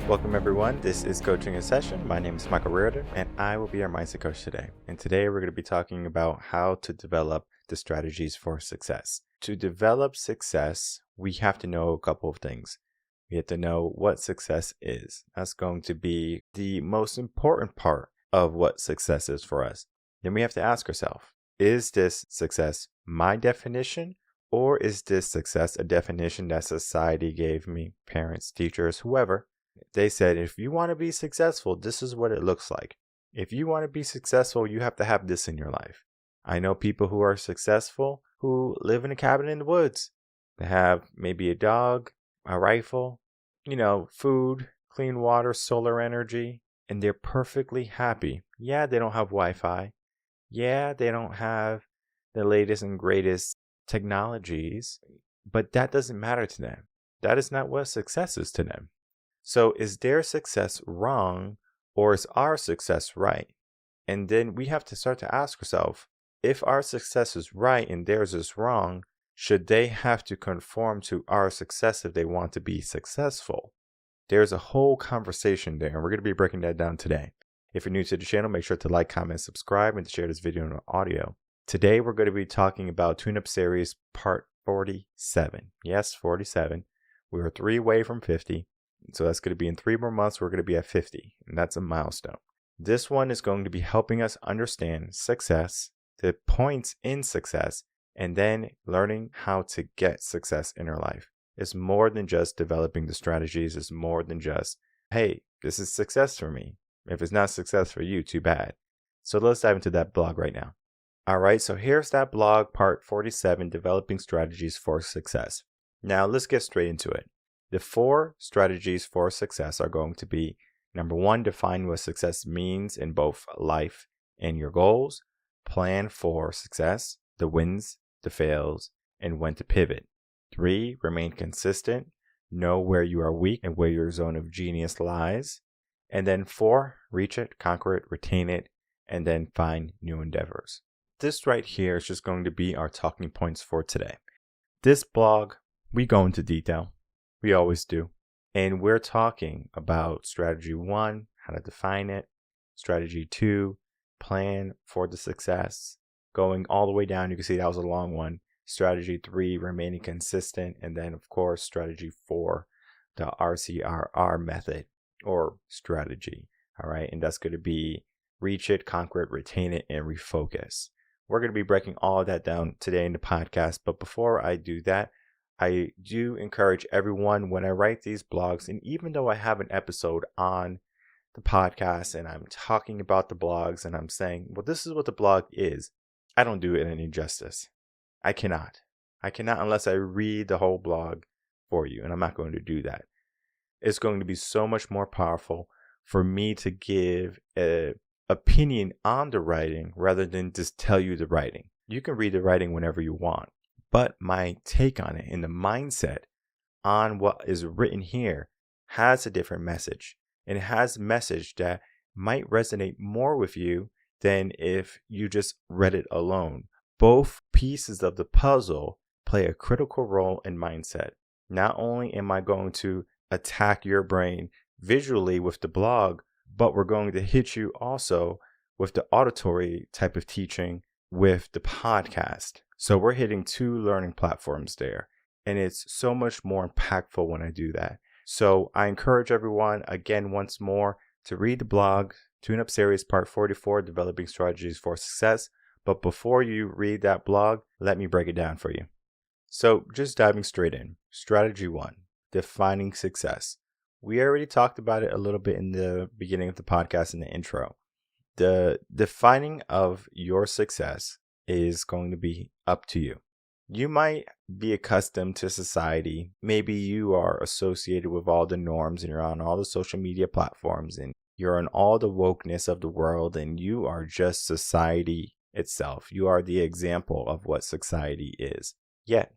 Welcome everyone. This is Coaching in Session. My name is Michael Reardon and I will be your mindset coach today. And today we're going to be talking about how to develop the strategies for success. To develop success, we have to know a couple of things. We have to know what success is. That's going to be the most important part of what success is for us. Then we have to ask ourselves, is this success my definition? Or is this success a definition that society gave me, parents, teachers, whoever? They said, if you want to be successful, this is what it looks like. If you want to be successful, you have to have this in your life. I know people who are successful who live in a cabin in the woods. They have maybe a dog, a rifle, food, clean water, solar energy, and they're perfectly happy. Yeah, they don't have Wi-Fi. Yeah, they don't have the latest and greatest technologies, but that doesn't matter to them. That is not what success is to them. So is their success wrong or is our success right? And then we have to start to ask ourselves, if our success is right and theirs is wrong, should they have to conform to our success if they want to be successful? There's a whole conversation there, and we're going to be breaking that down today. If you're new to the channel, make sure to like, comment, subscribe, and to share this video in audio. Today, we're going to be talking about Tune-Up Series Part 47. Yes, 47. We are 3 away from 50. So that's going to be in 3 more months, we're going to be at 50. And that's a milestone. This one is going to be helping us understand success, the points in success, and then learning how to get success in our life. It's more than just developing the strategies. It's more than just, hey, this is success for me. If it's not success for you, too bad. So let's dive into that blog right now. All right, so here's that blog, part 47, Developing Strategies for Success. Now let's get straight into it. The 4 strategies for success are going to be, number 1, define what success means in both life and your goals. Plan for success, the wins, the fails, and when to pivot. 3, remain consistent. Know where you are weak and where your zone of genius lies. And then 4, reach it, conquer it, retain it, and then find new endeavors. This right here is just going to be our talking points for today. This blog, we go into detail. We always do. And we're talking about strategy 1, how to define it. Strategy 2, plan for the success. Going all the way down, you can see that was a long one. Strategy 3, remaining consistent. And then, of course, strategy 4, the RCRR method or strategy. All right. And that's going to be reach it, conquer it, retain it, and refocus. We're going to be breaking all of that down today in the podcast. But before I do that, I do encourage everyone when I write these blogs, and even though I have an episode on the podcast and I'm talking about the blogs and I'm saying, well, this is what the blog is, I don't do it any justice. I cannot unless I read the whole blog for you, and I'm not going to do that. It's going to be so much more powerful for me to give an opinion on the writing rather than just tell you the writing. You can read the writing whenever you want. But my take on it and the mindset on what is written here has a different message. And it has a message that might resonate more with you than if you just read it alone. Both pieces of the puzzle play a critical role in mindset. Not only am I going to attack your brain visually with the blog, but we're going to hit you also with the auditory type of teaching with the podcast. So we're hitting 2 learning platforms there, and it's so much more impactful when I do that. So I encourage everyone, again, once more, to read the blog, Tune-Up Series Part 44, Developing Strategies for Success. But before you read that blog, let me break it down for you. So just diving straight in. Strategy 1, defining success. We already talked about it a little bit in the beginning of the podcast in the intro. The defining of your success is going to be up to you. You might be accustomed to society. Maybe you are associated with all the norms and you're on all the social media platforms and you're on all the wokeness of the world and you are just society itself. You are the example of what society is. Yet,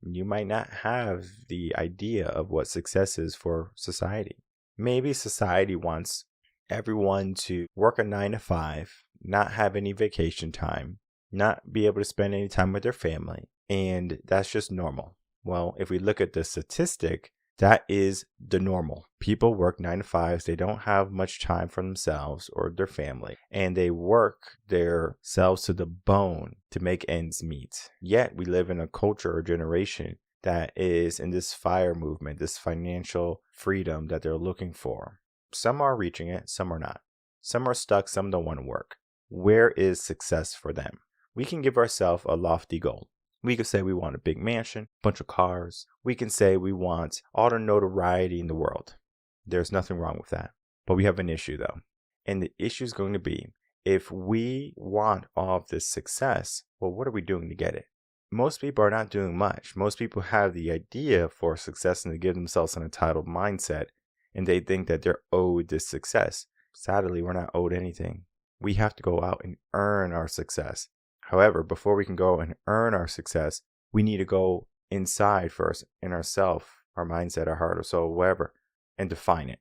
you might not have the idea of what success is for society. Maybe society wants everyone to work a 9 to 5, not have any vacation time, not be able to spend any time with their family, and that's just normal. Well, if we look at the statistic, That is the normal. People work 9 to 5s. They don't have much time for themselves or their family, and they work their selves to the bone to make ends meet. Yet we live in a culture or generation that is in this FIRE movement, this financial freedom that they're looking for. Some are reaching it, some are not. Some are stuck, some don't want to work. Where is success for them? We can give ourselves a lofty goal. We could say we want a big mansion, a bunch of cars. We can say we want all the notoriety in the world. There's nothing wrong with that. But we have an issue though. And the issue is going to be, if we want all of this success, well, what are we doing to get it? Most people are not doing much. Most people have the idea for success and they give themselves an entitled mindset, and they think that they're owed this success. Sadly, we're not owed anything. We have to go out and earn our success. However, before we can go and earn our success, we need to go inside first, in ourself, our mindset, our heart, or soul, whatever, and define it.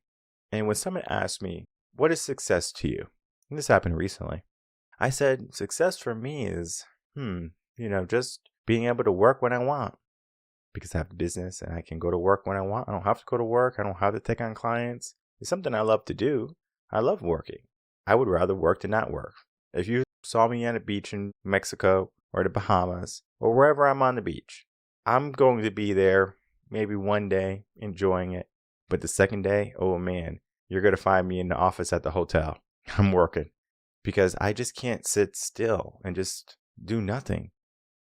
And when someone asked me, what is success to you? And this happened recently. I said, success for me is, just being able to work when I want. Because I have a business and I can go to work when I want. I don't have to go to work. I don't have to take on clients. It's something I love to do. I love working. I would rather work than not work. If you saw me at a beach in Mexico or the Bahamas or wherever I'm on the beach, I'm going to be there maybe one day enjoying it. But the second day, oh man, you're going to find me in the office at the hotel. I'm working because I just can't sit still and just do nothing.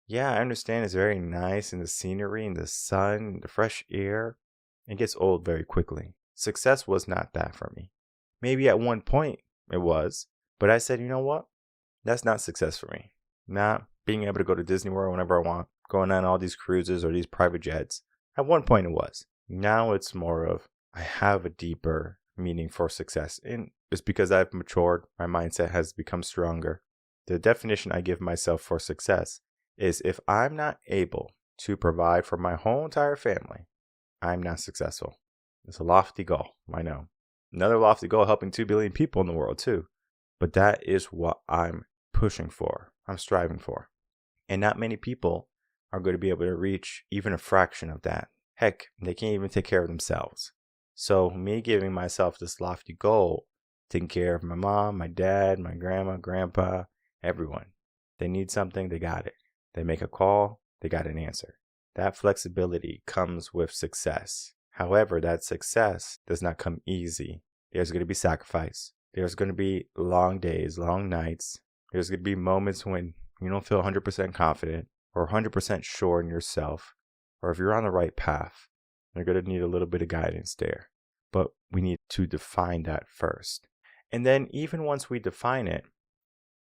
Yeah, I understand it's very nice and the scenery and the sun, the fresh air. It gets old very quickly. Success was not that for me. Maybe at one point it was, but I said, you know what? That's not success for me. Not being able to go to Disney World whenever I want, going on all these cruises or these private jets. At one point it was. Now it's more of, I have a deeper meaning for success. And it's because I've matured. My mindset has become stronger. The definition I give myself for success is, if I'm not able to provide for my whole entire family, I'm not successful. It's a lofty goal, I know. Another lofty goal, helping 2 billion people in the world too. But that is what I'm pushing for, I'm striving for. And not many people are going to be able to reach even a fraction of that. Heck, they can't even take care of themselves. So me giving myself this lofty goal, taking care of my mom, my dad, my grandma, grandpa, everyone. They need something, they got it. They make a call, they got an answer. That flexibility comes with success. However, that success does not come easy. There's going to be sacrifice. There's going to be long days, long nights. There's going to be moments when you don't feel 100% confident or 100% sure in yourself, or if you're on the right path. You're going to need a little bit of guidance there. But we need to define that first. And then even once we define it,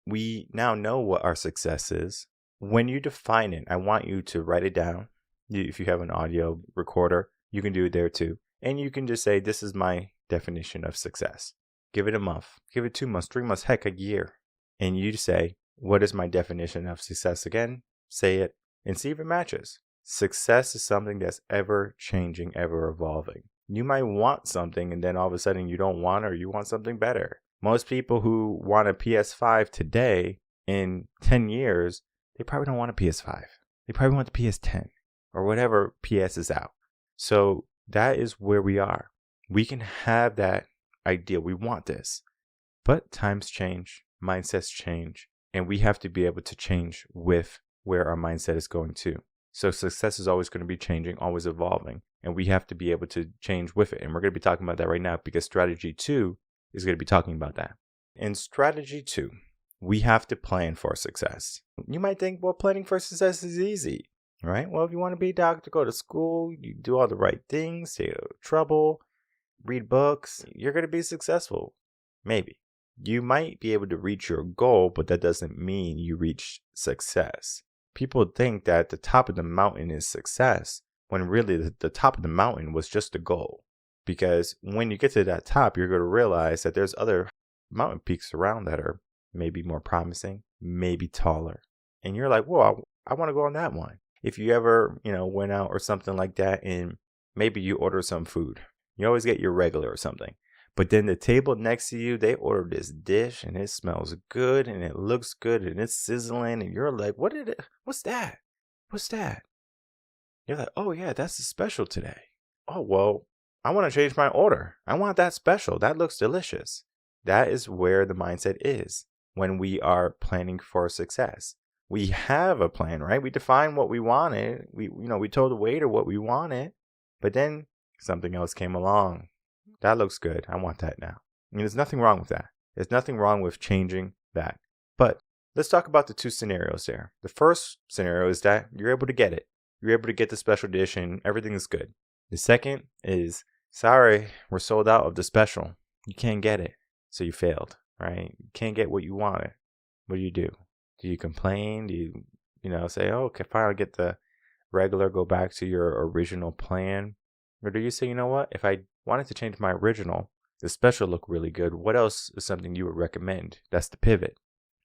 we now know what our success is. When you define it, I want you to write it down. If you have an audio recorder, you can do it there too. And you can just say, this is my definition of success. Give it a month, give it 2 months, 3 months, heck, a year. And you say, what is my definition of success again? Say it and see if it matches. Success is something that's ever changing, ever evolving. You might want something and then all of a sudden you don't want it, or you want something better. Most people who want a PS5 today, in 10 years, they probably don't want a PS5. They probably want the PS10 or whatever PS is out. So that is where we are. We can have that idea. We want this. But times change, mindsets change, and we have to be able to change with where our mindset is going to. So success is always going to be changing, always evolving, and we have to be able to change with it. And we're going to be talking about that right now, because strategy 2 is going to be talking about that. In strategy 2, we have to plan for success. You might think, well, planning for success is easy, right? Well, if you want to be a doctor, go to school, you do all the right things, stay out of trouble, read books, you're going to be successful. Maybe. You might be able to reach your goal, but that doesn't mean you reach success. People think that the top of the mountain is success, when really the top of the mountain was just a goal. Because when you get to that top, you're going to realize that there's other mountain peaks around that are maybe more promising, maybe taller. And you're like, whoa, I want to go on that one. If you ever, went out or something like that, and maybe you order some food, you always get your regular or something. But then the table next to you, they order this dish and it smells good and it looks good and it's sizzling. And you're like, what's that? What's that? You're like, oh yeah, that's the special today. oh, well, I want to change my order. I want that special. That looks delicious. That is where the mindset is when we are planning for success. We have a plan, right? We define what we wanted. We told the waiter what we wanted, but then something else came along. That looks good. I want that now. I mean, there's nothing wrong with that. There's nothing wrong with changing that. But let's talk about the two scenarios there. The first scenario is that you're able to get it. You're able to get the special dish and everything is good. The second is, sorry, we're sold out of the special. You can't get it. So you failed, right? You can't get what you wanted. What do? Do you complain? Do you say, oh, okay, fine, I'll get the regular, go back to your original plan? Or do you say, you know what? If I wanted to change my original, the special look really good. What else is something you would recommend? That's the pivot.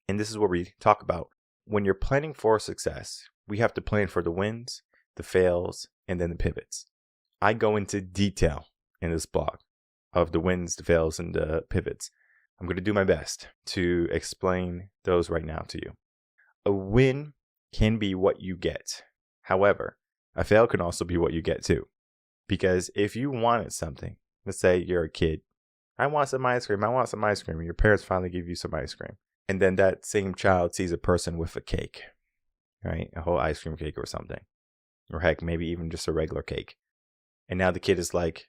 And this is where we talk about when you're planning for success, we have to plan for the wins, the fails, and then the pivots. I go into detail in this blog of the wins, the fails, and the pivots. I'm going to do my best to explain those right now to you. A win can be what you get. However, a fail can also be what you get too. Because if you wanted something, let's say you're a kid, I want some ice cream, and your parents finally give you some ice cream. And then that same child sees a person with a cake, right? A whole ice cream cake or something. Or heck, maybe even just a regular cake. And now the kid is like,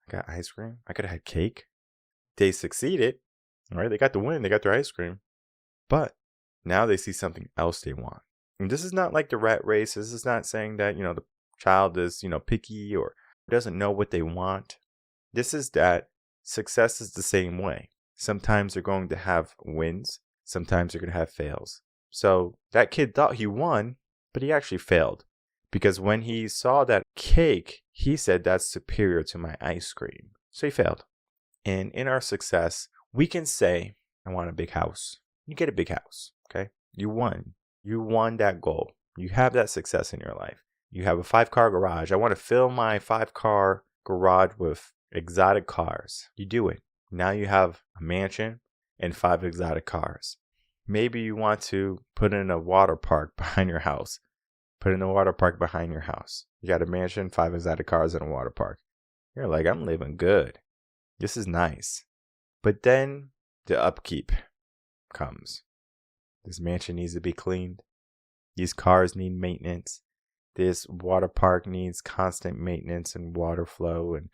I got ice cream? I could have had cake. They succeeded, right? They got the win, they got their ice cream. But now they see something else they want. And this is not like the rat race. This is not saying that, the child is, picky or doesn't know what they want. This is that success is the same way. Sometimes they're going to have wins. Sometimes they're going to have fails. So that kid thought he won, but he actually failed. Because when he saw that cake, he said that's superior to my ice cream. So he failed. And in our success, we can say, I want a big house. You get a big house, okay? You won. You won that goal. You have that success in your life. You have a 5-car garage. I want to fill my 5-car garage with exotic cars. You do it. Now you have a mansion and 5 exotic cars. Maybe you want to put in a water park behind your house. Put in a water park behind your house. You got a mansion, 5 exotic cars, and a water park. You're like, I'm living good. This is nice. But then the upkeep comes. This mansion needs to be cleaned. These cars need maintenance. This water park needs constant maintenance and water flow and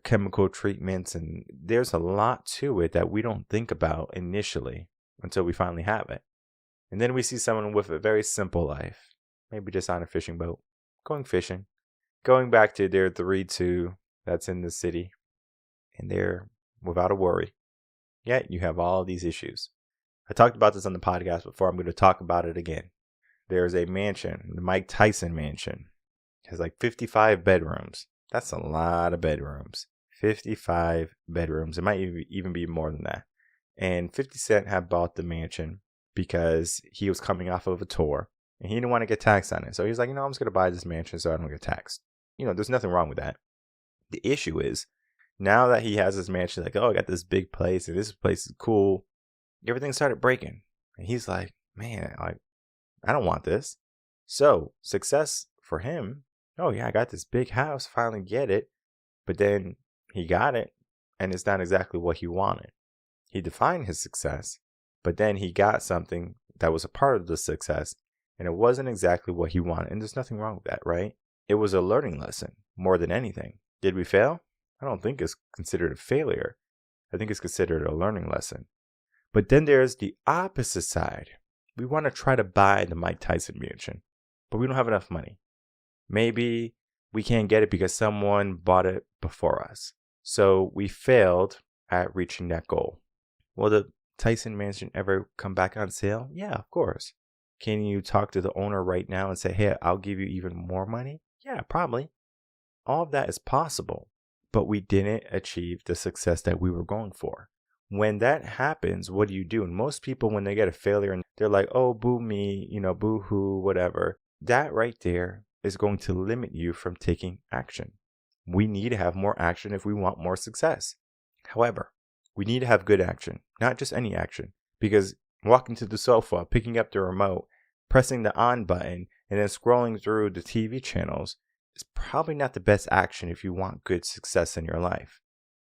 chemical treatments. And there's a lot to it that we don't think about initially until we finally have it. And then we see someone with a very simple life. Maybe just on a fishing boat, going fishing, going back to their 3-2 that's in the city, and they're without a worry. Yet you have all these issues. I talked about this on the podcast before. I'm going to talk about it again. There's a mansion, the Mike Tyson mansion. It has like 55 bedrooms. That's a lot of bedrooms. 55 bedrooms. It might even be more than that. And 50 Cent had bought the mansion because he was coming off of a tour. And he didn't want to get taxed on it. So he's like, I'm just going to buy this mansion so I don't get taxed. There's nothing wrong with that. The issue is, now that he has this mansion, like, I got this big place and this place is cool. Everything started breaking. And he's like, man, I don't want this. So success for him, I got this big house, finally get it. But then he got it and it's not exactly what he wanted. He defined his success, but then he got something that was a part of the success. And it wasn't exactly what he wanted. And there's nothing wrong with that, right? It was a learning lesson more than anything. Did we fail? I don't think it's considered a failure. I think it's considered a learning lesson. But then there's the opposite side. We want to try to buy the Mike Tyson mansion, but we don't have enough money. Maybe we can't get it because someone bought it before us. So we failed at reaching that goal. Will the Tyson mansion ever come back on sale? Yeah, of course. Can you talk to the owner right now and say, hey, I'll give you even more money? Yeah, probably. All of that is possible, but we didn't achieve the success that we were going for. When that happens, what do you do? And most people, when they get a failure, and they're like, oh, boo me, boo hoo, whatever. That right there is going to limit you from taking action. We need to have more action if we want more success. However, we need to have good action, not just any action, because walking to the sofa, picking up the remote, pressing the on button, and then scrolling through the TV channels is probably not the best action if you want good success in your life.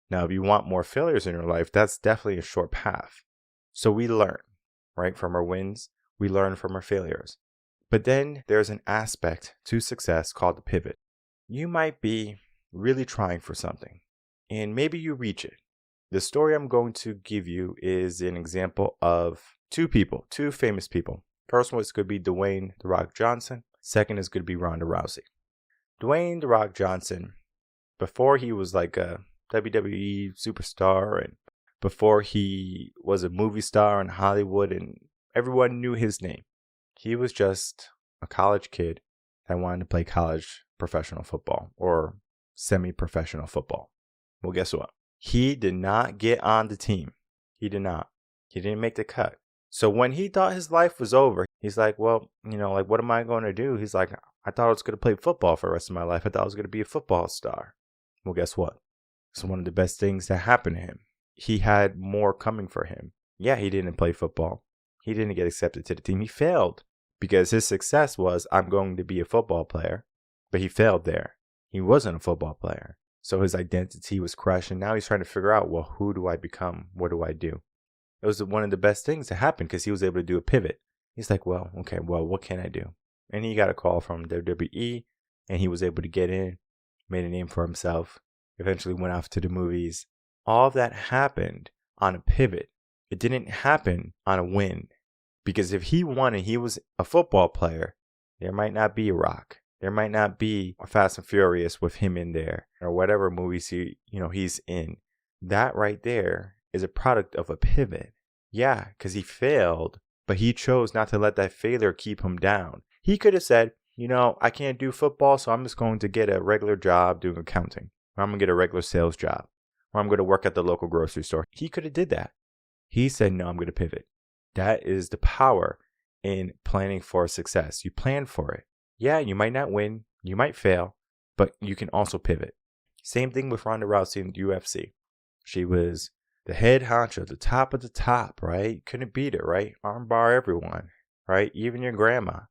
Now, if you want more failures in your life, that's definitely a short path. So we learn, right, from our wins. We learn from our failures. But then there's an aspect to success called the pivot. You might be really trying for something, and maybe you reach it. The story I'm going to give you is an example of two famous people. First one is going to be Dwayne "The Rock" Johnson. Second is going to be Ronda Rousey. Dwayne "The Rock" Johnson, before he was like a WWE superstar and before he was a movie star in Hollywood and everyone knew his name, he was just a college kid that wanted to play college professional football or semi-professional football. Well, guess what? He did not get on the team. He did not. He didn't make the cut. So when he thought his life was over, he's like, well, like, what am I going to do? He's like, I thought I was going to play football for the rest of my life. I thought I was going to be a football star. Well, guess what? It's one of the best things that happened to him. He had more coming for him. Yeah, he didn't play football. He didn't get accepted to the team. He failed because his success was, I'm going to be a football player. But he failed there. He wasn't a football player. So his identity was crushed. And now he's trying to figure out, well, who do I become? What do I do? It was one of the best things that happened because he was able to do a pivot. He's like, well, what can I do? And he got a call from WWE and he was able to get in, made a name for himself, eventually went off to the movies. All of that happened on a pivot. It didn't happen on a win. Because if he won and he was a football player, there might not be a Rock. There might not be a Fast and Furious with him in there or whatever movies he's in. That right there is a product of a pivot. Yeah, because he failed, but he chose not to let that failure keep him down. He could have said, I can't do football, so I'm just going to get a regular job doing accounting. Or I'm going to get a regular sales job. Or I'm going to work at the local grocery store. He could have did that. He said, no, I'm going to pivot. That is the power in planning for success. You plan for it. Yeah, you might not win. You might fail, but you can also pivot. Same thing with Ronda Rousey in the UFC. She was the head honcho, the top of the top, right? Couldn't beat it, right? Armbar everyone, right? Even your grandma.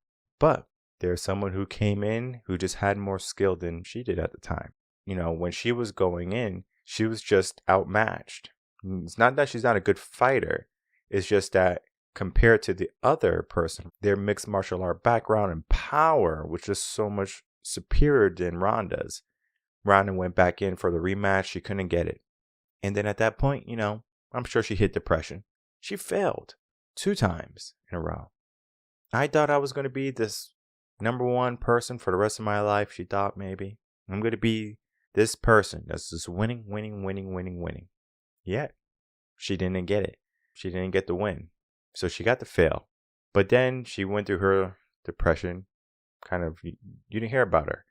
But there's someone who came in who just had more skill than she did at the time. When she was going in, she was just outmatched. It's not that she's not a good fighter. It's just that compared to the other person, their mixed martial art background and power was just so much superior than Ronda's. Ronda went back in for the rematch. She couldn't get it. And then at that point, I'm sure she hit depression. She failed 2 times in a row. I thought I was going to be this number one person for the rest of my life. She thought maybe I'm going to be this person that's just winning. Yet she didn't get it. She didn't get the win. So she got to fail. But then she went through her depression. You didn't hear about her.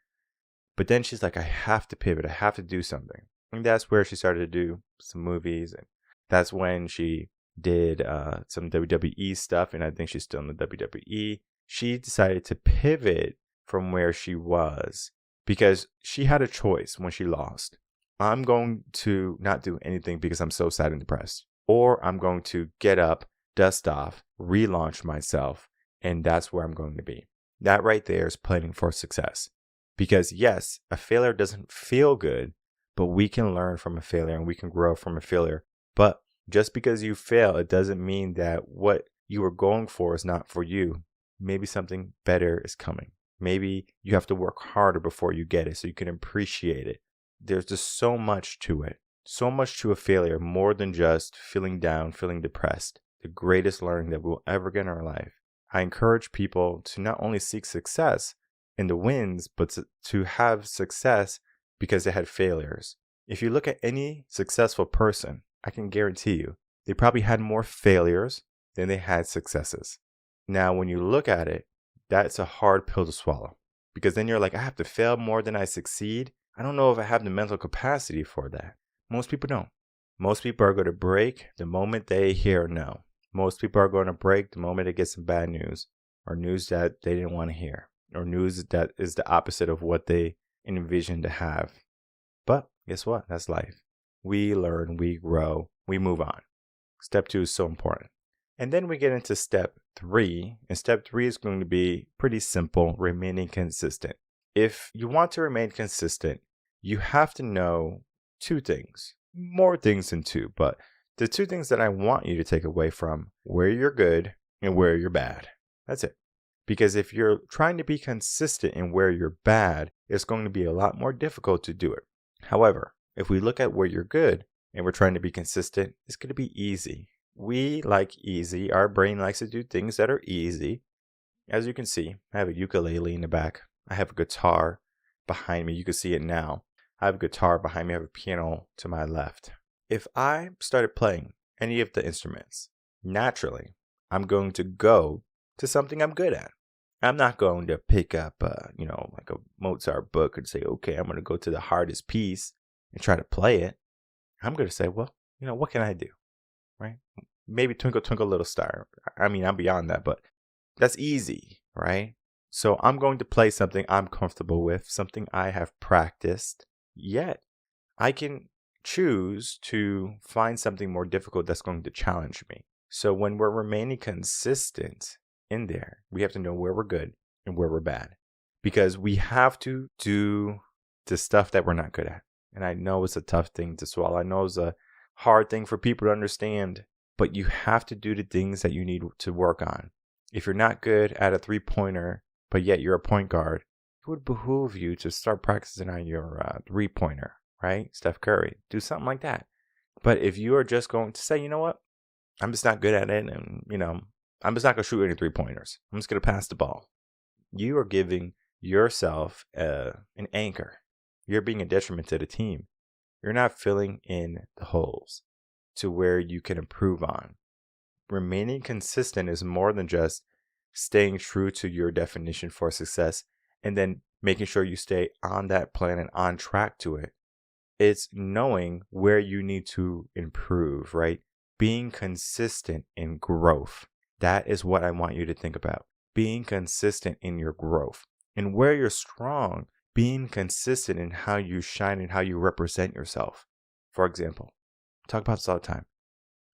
But then she's like, I have to pivot. I have to do something. And that's where she started to do some movies. And that's when she did some WWE stuff. And I think she's still in the WWE. She decided to pivot from where she was because she had a choice when she lost. I'm going to not do anything because I'm so sad and depressed. Or I'm going to get up, dust off, relaunch myself. And that's where I'm going to be. That right there is planning for success. Because yes, a failure doesn't feel good, but we can learn from a failure and we can grow from a failure. But just because you fail, it doesn't mean that what you were going for is not for you. Maybe something better is coming. Maybe you have to work harder before you get it so you can appreciate it. There's just so much to it. So much to a failure, more than just feeling down, feeling depressed. The greatest learning that we'll ever get in our life. I encourage people to not only seek success in the wins, but to have success because they had failures. If you look at any successful person, I can guarantee you, they probably had more failures than they had successes. Now, when you look at it, that's a hard pill to swallow. Because then you're like, I have to fail more than I succeed. I don't know if I have the mental capacity for that. Most people don't. Most people are going to break the moment they hear no. Most people are going to break the moment they get some bad news or news that they didn't want to hear or news that is the opposite of what they envisioned to have. But guess what? That's life. We learn, we grow, we move on. Step 2 is so important. And then we get into step 3. And step 3 is going to be pretty simple, remaining consistent. If you want to remain consistent, you have to know two things, more things than two, but the two things that I want you to take away from where you're good and where you're bad. That's it. Because if you're trying to be consistent in where you're bad, it's going to be a lot more difficult to do it. However, if we look at where you're good and we're trying to be consistent, it's going to be easy. We like easy. Our brain likes to do things that are easy. As you can see, I have a ukulele in the back. I have a guitar behind me. You can see it now. I have a guitar behind me. I have a piano to my left. If I started playing any of the instruments, naturally, I'm going to go to something I'm good at. I'm not going to pick up, like a Mozart book and say, okay, I'm going to go to the hardest piece and try to play it. I'm going to say, well, what can I do? Right? Maybe Twinkle, Twinkle, Little Star. I mean, I'm beyond that, but that's easy, right? So I'm going to play something I'm comfortable with, something I have practiced. Yet I can choose to find something more difficult that's going to challenge me. So when we're remaining consistent in there, we have to know where we're good and where we're bad, because we have to do the stuff that we're not good at. And I know it's a tough thing to swallow. I know it's a hard thing for people to understand, but you have to do the things that you need to work on. If you're not good at a 3-pointer, but yet you're a point guard, it would behoove you to start practicing on your 3-pointer, right? Steph Curry, do something like that. But if you are just going to say, you know what, I'm just not good at it, and I'm just not going to shoot any 3-pointers. I'm just going to pass the ball. You are giving yourself an anchor. You're being a detriment to the team. You're not filling in the holes to where you can improve on. Remaining consistent is more than just staying true to your definition for success and then making sure you stay on that plan and on track to it. It's knowing where you need to improve, right? Being consistent in growth. That is what I want you to think about. Being consistent in your growth. And where you're strong, being consistent in how you shine and how you represent yourself. For example, talk about this all the time.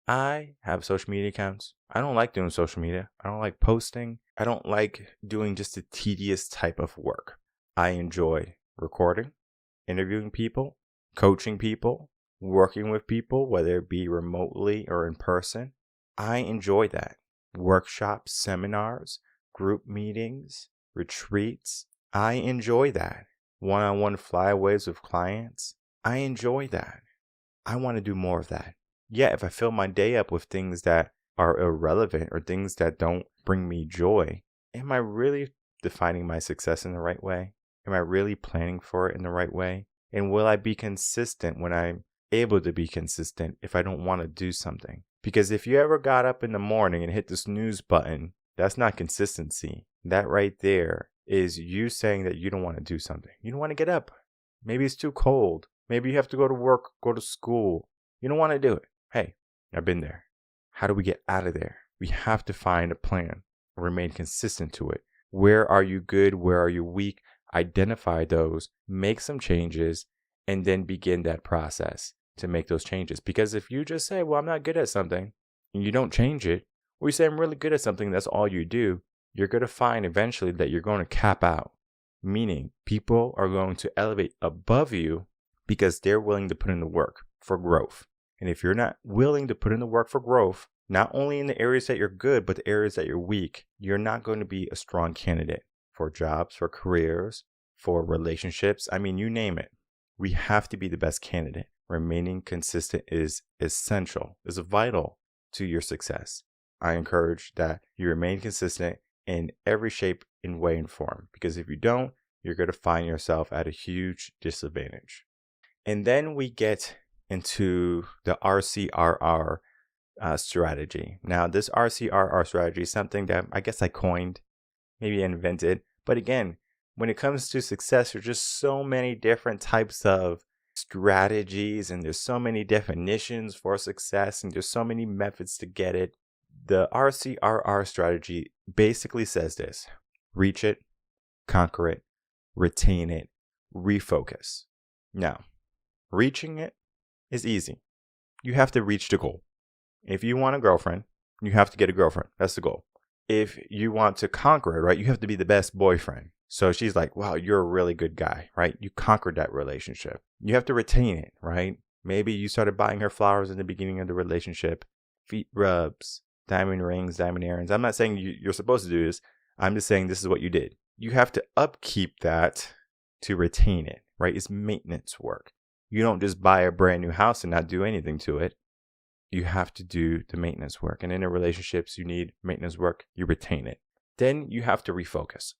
I have social media accounts. I don't like doing social media. I don't like posting. I don't like doing just a tedious type of work. I enjoy recording, interviewing people, coaching people, working with people, whether it be remotely or in person. I enjoy that. Workshops, seminars, group meetings, retreats. I enjoy that. One-on-one flyaways with clients. I enjoy that. I want to do more of that. Yeah, if I fill my day up with things that are irrelevant or things that don't bring me joy, am I really defining my success in the right way? Am I really planning for it in the right way? And will I be consistent when I'm able to be consistent if I don't want to do something? Because if you ever got up in the morning and hit the snooze button, that's not consistency. That right there is you saying that you don't want to do something. You don't want to get up. Maybe it's too cold. Maybe you have to go to work, go to school. You don't want to do it. Hey, I've been there. How do we get out of there? We have to find a plan and remain consistent to it. Where are you good? Where are you weak? Identify those, make some changes, and then begin that process to make those changes. Because if you just say, well, I'm not good at something, and you don't change it, or you say, I'm really good at something, that's all you do, you're going to find eventually that you're going to cap out. Meaning, people are going to elevate above you because they're willing to put in the work for growth. And if you're not willing to put in the work for growth, not only in the areas that you're good, but the areas that you're weak, you're not going to be a strong candidate for jobs, for careers, for relationships. I mean, you name it. We have to be the best candidate. Remaining consistent is essential, is vital to your success. I encourage that you remain consistent in every shape and way and form, because if you don't, you're going to find yourself at a huge disadvantage. And then we get into the RCRR strategy. Now, this RCRR strategy is something that I guess I coined, maybe invented. But again, when it comes to success, there's just so many different types of strategies, and there's so many definitions for success, and there's so many methods to get it. The RCRR strategy basically says this: reach it, conquer it, retain it, refocus. Now, reaching it is easy. You have to reach the goal. If you want a girlfriend, you have to get a girlfriend. That's the goal. If you want to conquer it, right, you have to be the best boyfriend. So she's like, wow, you're a really good guy, right? You conquered that relationship. You have to retain it, right? Maybe you started buying her flowers in the beginning of the relationship, feet rubs, diamond rings, diamond earrings. I'm not saying you're supposed to do this. I'm just saying this is what you did. You have to upkeep that to retain it, right? It's maintenance work. You don't just buy a brand new house and not do anything to it. You have to do the maintenance work. And in a relationships, you need maintenance work. You retain it. Then you have to refocus.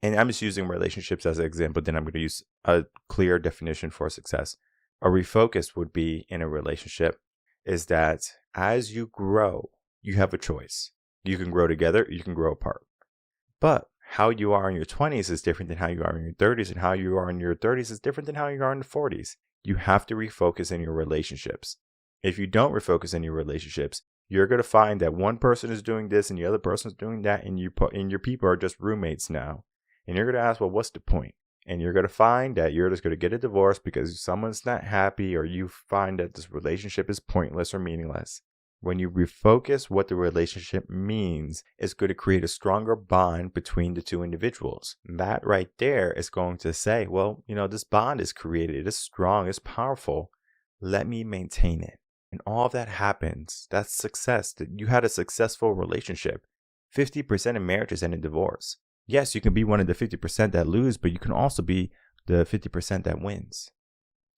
And I'm just using relationships as an example. Then I'm going to use a clear definition for success. A refocus would be in a relationship is that as you grow, you have a choice. You can grow together, you can grow apart. But how you are in your 20s is different than how you are in your 30s, and how you are in your 30s is different than how you are in the 40s. You have to refocus in your relationships. If you don't refocus in your relationships, you're going to find that one person is doing this and the other person is doing that, and your people are just roommates now. And you're going to ask, well, what's the point? And you're going to find that you're just going to get a divorce because someone's not happy, or you find that this relationship is pointless or meaningless. When you refocus what the relationship means, it's going to create a stronger bond between the two individuals. That right there is going to say, well, this bond is created. It's strong. It's powerful. Let me maintain it. And all of that happens. That's success. That you had a successful relationship. 50% of marriages end in divorce. Yes, you can be one of the 50% that lose, but you can also be the 50% that wins.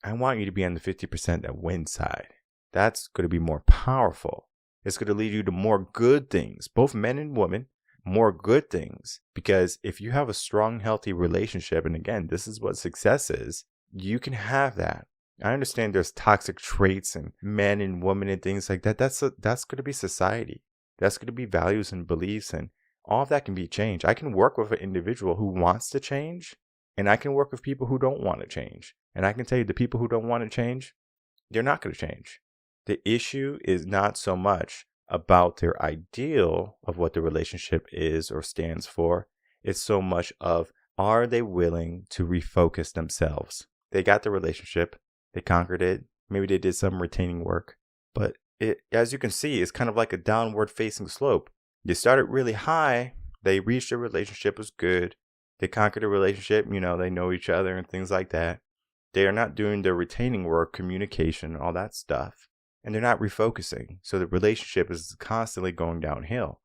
I want you to be on the 50% that wins side. That's going to be more powerful. It's going to lead you to more good things, both men and women, more good things. Because if you have a strong, healthy relationship, and again, this is what success is, you can have that. I understand there's toxic traits and men and women and things like that. That's going to be society. That's going to be values and beliefs, and all of that can be changed. I can work with an individual who wants to change, and I can work with people who don't want to change. And I can tell you, the people who don't want to change, they're not going to change. The issue is not so much about their ideal of what the relationship is or stands for. It's so much of, are they willing to refocus themselves? They got the relationship. They conquered it. Maybe they did some retaining work. But as you can see, it's kind of like a downward facing slope. They started really high. They reached a relationship, was good. They conquered a relationship. They know each other and things like that. They are not doing their retaining work, communication, all that stuff. And they're not refocusing. So the relationship is constantly going downhill,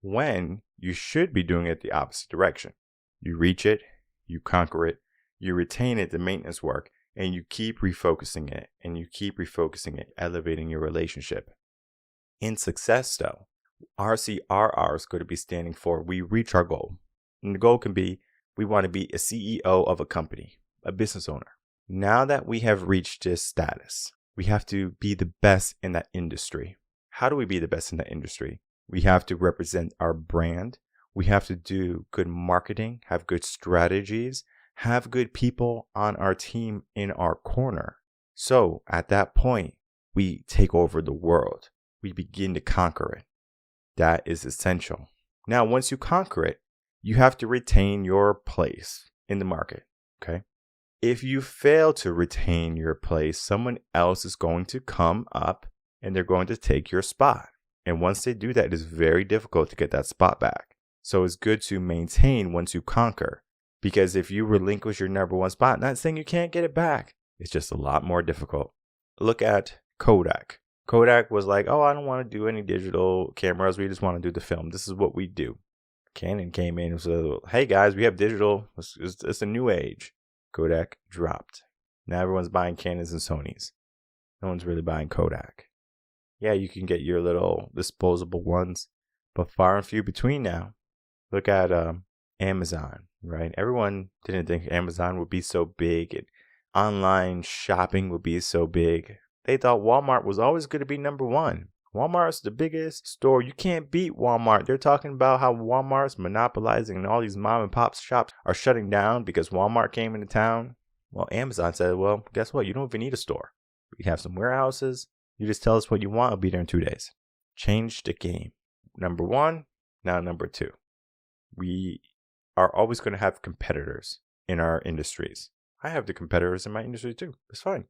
when you should be doing it the opposite direction. You reach it, you conquer it, you retain it, the maintenance work, and you keep refocusing it, and you keep refocusing it, elevating your relationship. In success, though, RCRR is going to be standing for we reach our goal. And the goal can be, we want to be a CEO of a company, a business owner. Now that we have reached this status, we have to be the best in that industry. How do we be the best in that industry? We have to represent our brand. We have to do good marketing, have good strategies, have good people on our team in our corner. So at that point, we take over the world. We begin to conquer it. That is essential. Now, once you conquer it, you have to retain your place in the market. Okay. If you fail to retain your place, someone else is going to come up and they're going to take your spot. And once they do that, it is very difficult to get that spot back. So it's good to maintain once you conquer, because if you relinquish your number one spot, not saying you can't get it back, it's just a lot more difficult. Look at Kodak. Kodak was like, oh, I don't want to do any digital cameras. We just want to do the film. This is what we do. Canon came in and said, hey guys, we have digital. It's a new age. Kodak dropped. Now everyone's buying Canons and Sonys. No one's really buying Kodak. Yeah, you can get your little disposable ones, but far and few between now. Look at Amazon, right? Everyone didn't think Amazon would be so big and online shopping would be so big. They thought Walmart was always going to be number one. Walmart's the biggest store. You can't beat Walmart. They're talking about how Walmart's monopolizing and all these mom and pop shops are shutting down because Walmart came into town. Well, Amazon said, well, guess what? You don't even need a store. We have some warehouses. You just tell us what you want. I'll be there in 2 days. Change the game. Number one, now number two. We are always going to have competitors in our industries. I have the competitors in my industry too. It's fine.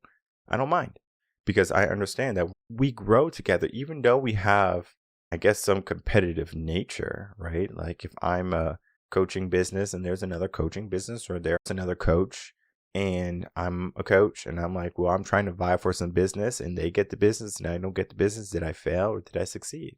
I don't mind. Because I understand that we grow together, even though we have, I guess, some competitive nature, right? Like if I'm a coaching business and there's another coaching business, or there's another coach and I'm a coach and I'm like, well, I'm trying to vie for some business and they get the business and I don't get the business. Did I fail or did I succeed?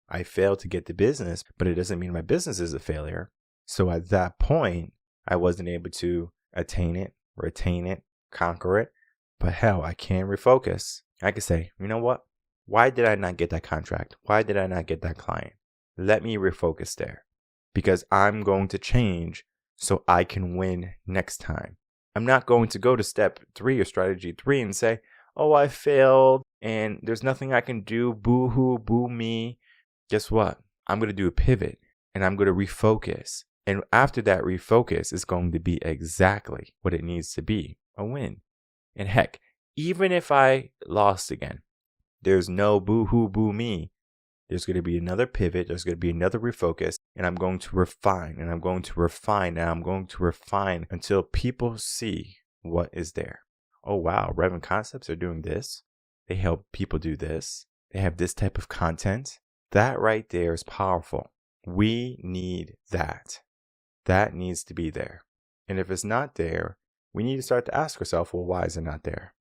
I failed to get the business, but it doesn't mean my business is a failure. So at that point, I wasn't able to attain it, retain it, conquer it. But hell, I can refocus. I can say, you know what? Why did I not get that contract? Why did I not get that client? Let me refocus there because I'm going to change so I can win next time. I'm not going to go to step 3 or strategy 3 and say, oh, I failed and there's nothing I can do. Boo hoo, boo me. Guess what? I'm going to do a pivot and I'm going to refocus. And after that refocus is going to be exactly what it needs to be, a win. And heck, even if I lost again, there's no boo hoo, boo me. There's going to be another pivot. There's going to be another refocus. And I'm going to refine and I'm going to refine and I'm going to refine until people see what is there. Oh, wow. Reven Concepts are doing this. They help people do this. They have this type of content. That right there is powerful. We need that. That needs to be there. And if it's not there, we need to start to ask ourselves, well, why is it not there?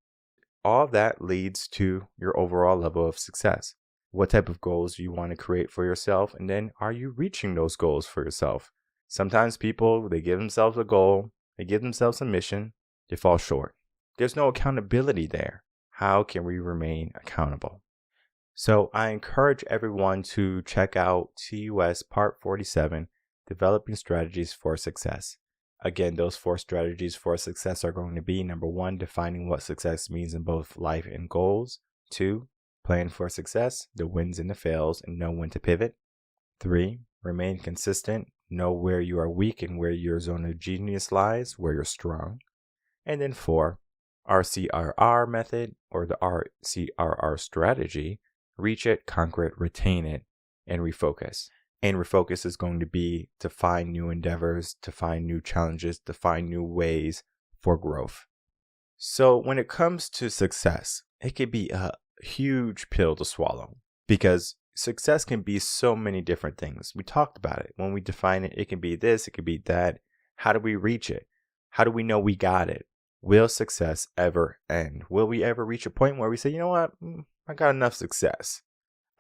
All of that leads to your overall level of success. What type of goals do you want to create for yourself? And then are you reaching those goals for yourself? Sometimes people, they give themselves a goal, they give themselves a mission, they fall short. There's no accountability there. How can we remain accountable? So I encourage everyone to check out TUS Part 47, Developing Strategies for Success. Again, those 4 strategies for success are going to be: number 1, defining what success means in both life and goals. 2, plan for success, the wins and the fails, and know when to pivot. 3, remain consistent, know where you are weak and where your zone of genius lies, where you're strong. And then 4, RCRR method, or the RCRR strategy: reach it, conquer it, retain it, and refocus. And refocus is going to be to find new endeavors, to find new challenges, to find new ways for growth. So when it comes to success, it could be a huge pill to swallow because success can be so many different things. We talked about it. When we define it, it can be this, it could be that. How do we reach it? How do we know we got it? Will success ever end? Will we ever reach a point where we say, you know what? I got enough success.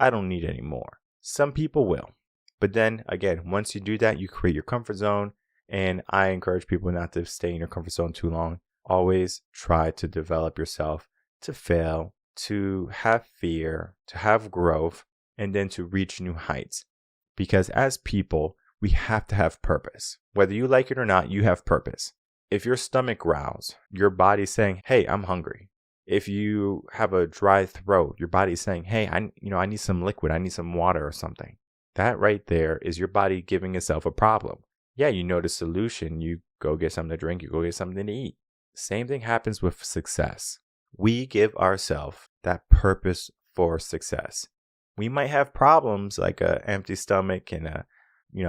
I don't need any more. Some people will. But then again, once you do that, you create your comfort zone. And I encourage people not to stay in your comfort zone too long. Always try to develop yourself, to fail, to have fear, to have growth, and then to reach new heights. Because as people, we have to have purpose. Whether you like it or not, you have purpose. If your stomach growls, your body's saying, hey, I'm hungry. If you have a dry throat, your body's saying, hey, I need some liquid. I need some water or something. That right there is your body giving itself a problem. Yeah, you know the solution. You go get something to drink. You go get something to eat. Same thing happens with success. We give ourselves that purpose for success. We might have problems like an empty stomach and a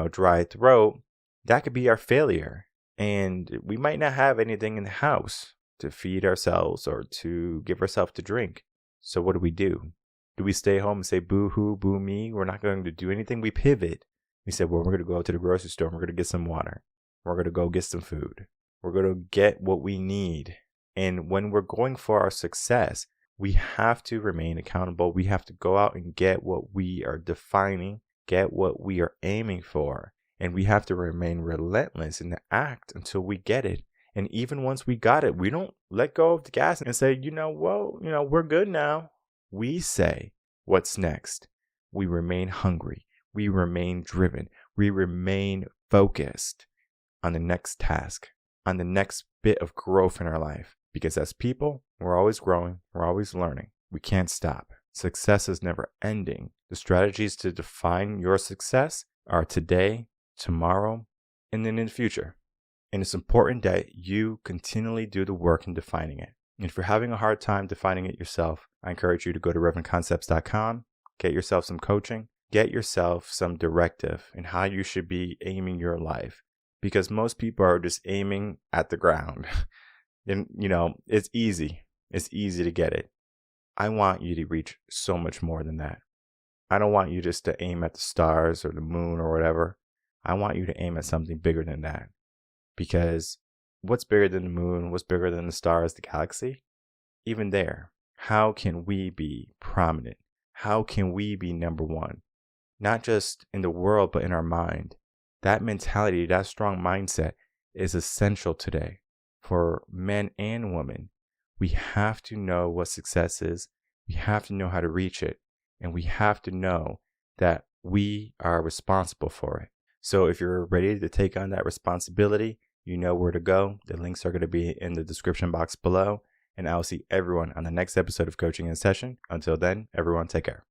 dry throat. That could be our failure. And we might not have anything in the house to feed ourselves or to give ourselves to drink. So what do? Do we stay home and say, boo hoo, boo me? We're not going to do anything. We pivot. We say, well, we're going to go to the grocery store and we're going to get some water. We're going to go get some food. We're going to get what we need. And when we're going for our success, we have to remain accountable. We have to go out and get what we are defining, get what we are aiming for. And we have to remain relentless in the act until we get it. And even once we got it, we don't let go of the gas and say, we're good now. We say, what's next? We remain hungry. We remain driven. We remain focused on the next task, on the next bit of growth in our life. Because as people, we're always growing. We're always learning. We can't stop. Success is never ending. The strategies to define your success are today, tomorrow, and then in the future. And it's important that you continually do the work in defining it. And if you're having a hard time defining it yourself, I encourage you to go to revenconcepts.com, get yourself some coaching, get yourself some directive in how you should be aiming your life. Because most people are just aiming at the ground. And, it's easy. It's easy to get it. I want you to reach so much more than that. I don't want you just to aim at the stars or the moon or whatever. I want you to aim at something bigger than that. Because what's bigger than the moon? What's bigger than the stars, the galaxy? Even there, how can we be prominent? How can we be number one? Not just in the world, but in our mind. That mentality, that strong mindset is essential today for men and women. We have to know what success is. We have to know how to reach it. And we have to know that we are responsible for it. So if you're ready to take on that responsibility, you know where to go. The links are going to be in the description box below. And I'll see everyone on the next episode of Coaching in Session. Until then, everyone take care.